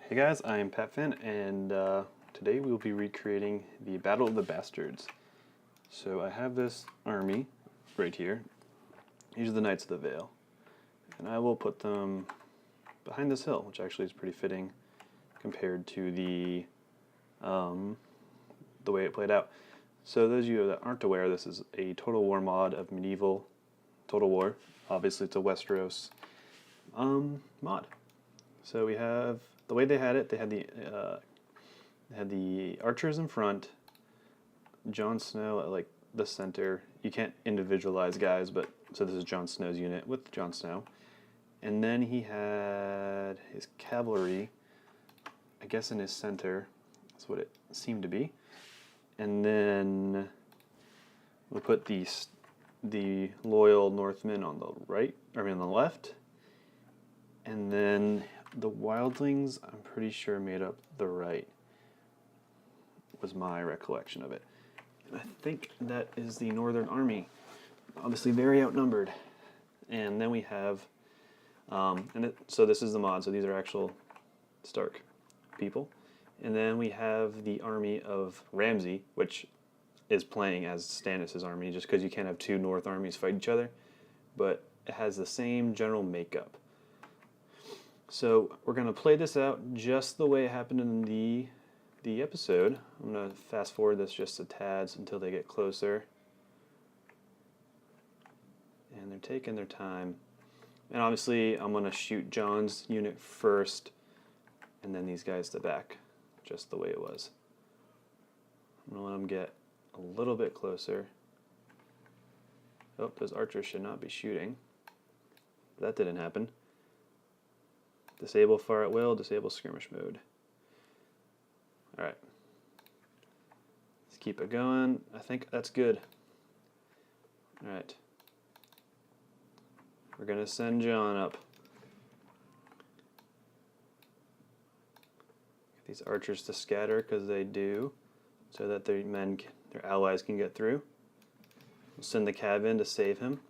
Hey guys, I'm PatFan, and today we'll be recreating the Battle of the Bastards. So I have this army right here. These are the Knights of the Vale, and I will put them behind this hill, which actually is pretty fitting compared to the way it played out. So those of you that aren't aware, this is a Total War mod of medieval Total War. Obviously, it's a Westeros mod. So we have the way they had it. They had the archers in front, Jon Snow at like the center. You can't individualize guys, but so this is Jon Snow's unit with Jon Snow, and then he had his cavalry, I guess, in his center. That's what it seemed to be, and then we'll put the loyal Northmen on the right, on the left, and then the wildlings, I'm pretty sure, made up the right, was my recollection of it. And I think that is the Northern Army, obviously very outnumbered. And then we have, so this is the mod, so these are actual Stark people. And then we have the army of Ramsay, which is playing as Stannis' army, just because you can't have two North armies fight each other, but it has the same general makeup. So we're going to play this out just the way it happened in the episode. I'm going to fast forward this just a tad until they get closer. And they're taking their time. And obviously I'm going to shoot Jon's unit first, and then these guys to back, just the way it was. I'm going to let them get a little bit closer. Oh, those archers should not be shooting. That didn't happen. Disable fire at will, disable skirmish mode. Alright. Let's keep it going. I think that's good. Alright. We're going to send Jon up. Get these archers to scatter, because they do, so that their allies can get through. We'll send the cav in to save him.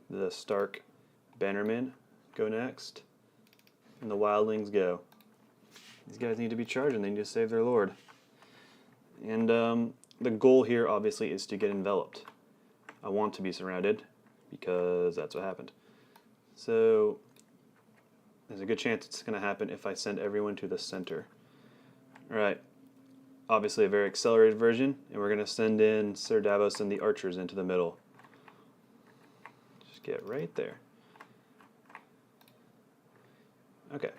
The Stark bannermen go next, and the wildlings go. These guys need to be charging. They need to save their lord. And the goal here, obviously, is to get enveloped. I want to be surrounded, because that's what happened. So there's a good chance it's going to happen if I send everyone to the center. Alright, obviously a very accelerated version, and we're going to send in Sir Davos and the archers into the middle. Just get right there. Okay,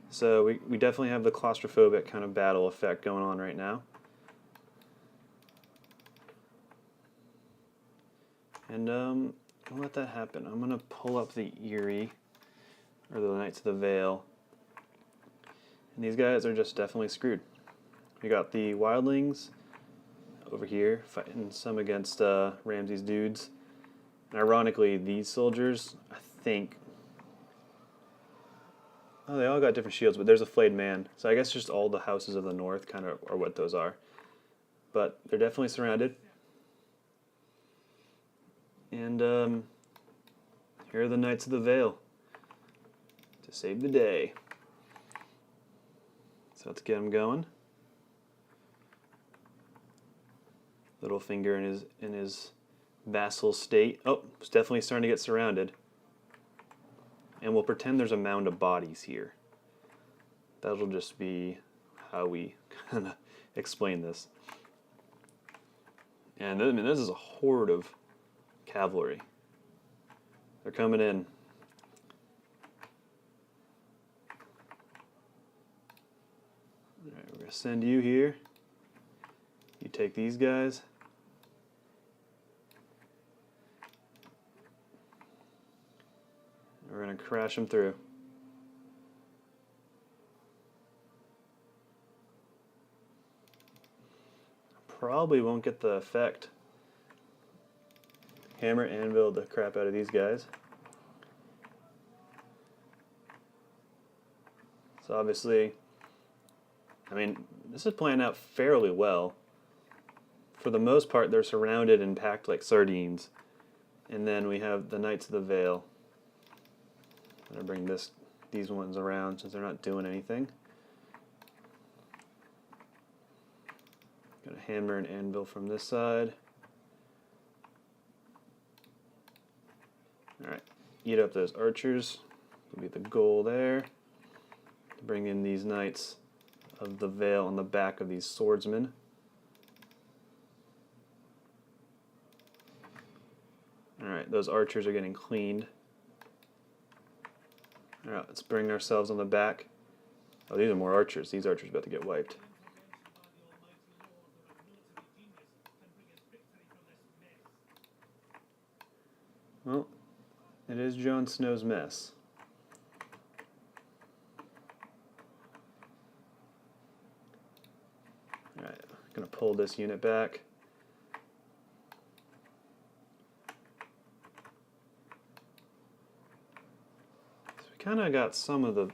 so we definitely have the claustrophobic kind of battle effect going on right now. And I'll let that happen. I'm going to pull up the Eyrie, or the Knights of the Vale. And these guys are just definitely screwed. We got the wildlings over here fighting some against Ramsay's dudes. And ironically, these soldiers, I think, oh, they all got different shields, but there's a flayed man. So I guess just all the houses of the north kind of are what those are. But they're definitely surrounded. And here are the Knights of the Vale to save the day. So let's get them going. Littlefinger in his vassal state. Oh, it's definitely starting to get surrounded. And we'll pretend there's a mound of bodies here. That'll just be how we kind of explain this. And I mean, this is a horde of cavalry. They're coming in. Alright, we're going to send you here. You take these guys. We're going to crash them through. Probably won't get the effect. Hammer anvil the crap out of these guys. So obviously, I mean, this is playing out fairly well. For the most part, they're surrounded and packed like sardines. And then we have the Knights of the Vale. I'm going to bring this these ones around since they're not doing anything. Got a hammer and anvil from this side. Alright, eat up those archers. Will be the goal there. Bring in these knights of the Vale on the back of these swordsmen. Alright, those archers are getting cleaned. Alright, let's bring ourselves on the back. Oh, these are more archers. These archers are about to get wiped. Well, it is Jon Snow's mess. Alright, I'm going to pull this unit back. So we kind of got some of the,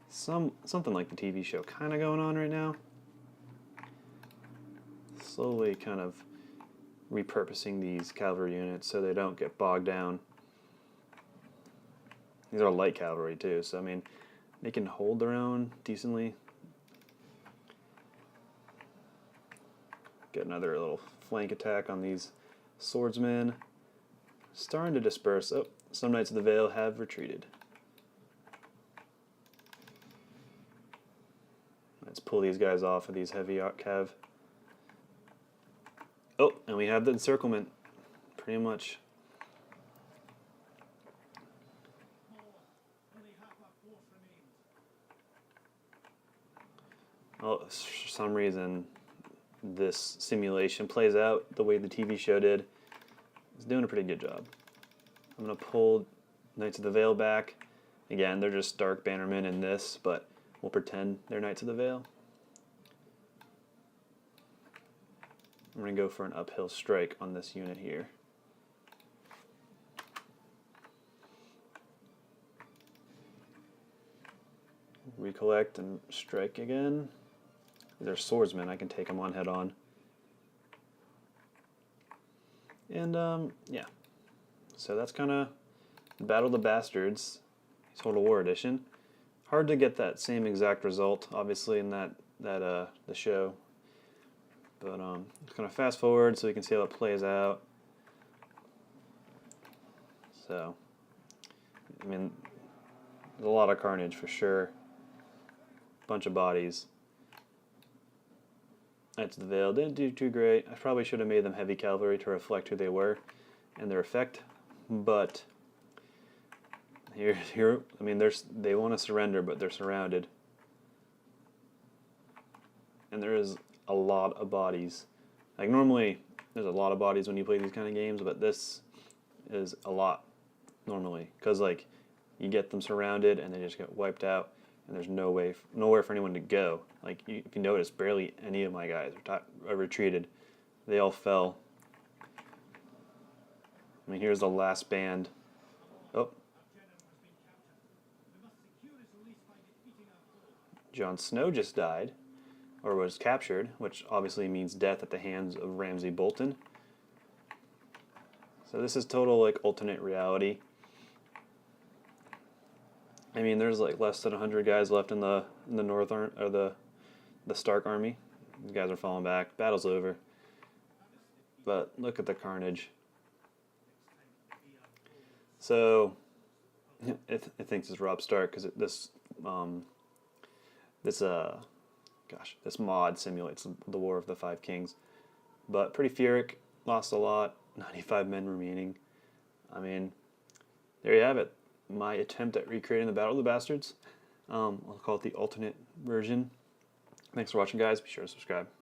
something like the TV show kind of going on right now. Slowly kind of repurposing these cavalry units so they don't get bogged down. These are light cavalry too, so I mean, they can hold their own decently. Get another little flank attack on these swordsmen. Starting to disperse. Oh, some Knights of the Vale have retreated. Let's pull these guys off of these heavy cav. Oh, and we have the encirclement, pretty much. Oh, for some reason, this simulation plays out the way the TV show did. It's doing a pretty good job. I'm going to pull Knights of the Vale back. Again, they're just Stark bannermen in this, but we'll pretend they're Knights of the Vale. I'm going to go for an uphill strike on this unit here. Recollect and strike again. These are swordsmen. I can take them on head on. And yeah. So that's kind of Battle of the Bastards, Total War Edition. Hard to get that same exact result, obviously, in the show. But just gonna fast forward so you can see how it plays out. So, I mean, there's a lot of carnage for sure. Bunch of bodies. Knights of the Vale didn't do too great. I probably should have made them heavy cavalry to reflect who they were and their effect. But here, I mean, they want to surrender, but they're surrounded, and there is a lot of bodies. Like normally, there's a lot of bodies when you play these kind of games, but this is a lot normally because like you get them surrounded and they just get wiped out, and there's nowhere for anyone to go. Like if you notice, barely any of my guys are retreated. They all fell. I mean, here's the last band. Oh. Jon Snow just died, or was captured, which obviously means death at the hands of Ramsay Bolton. So this is total like alternate reality. I mean, there's like less than 100 guys left in the North or the Stark army. These guys are falling back. Battle's over. But look at the carnage. So I think this is Robb Stark because this mod simulates the War of the Five Kings. But pretty Furic, lost a lot, 95 men remaining. I mean, there you have it. My attempt at recreating the Battle of the Bastards. I'll call it the alternate version. Thanks for watching, guys. Be sure to subscribe.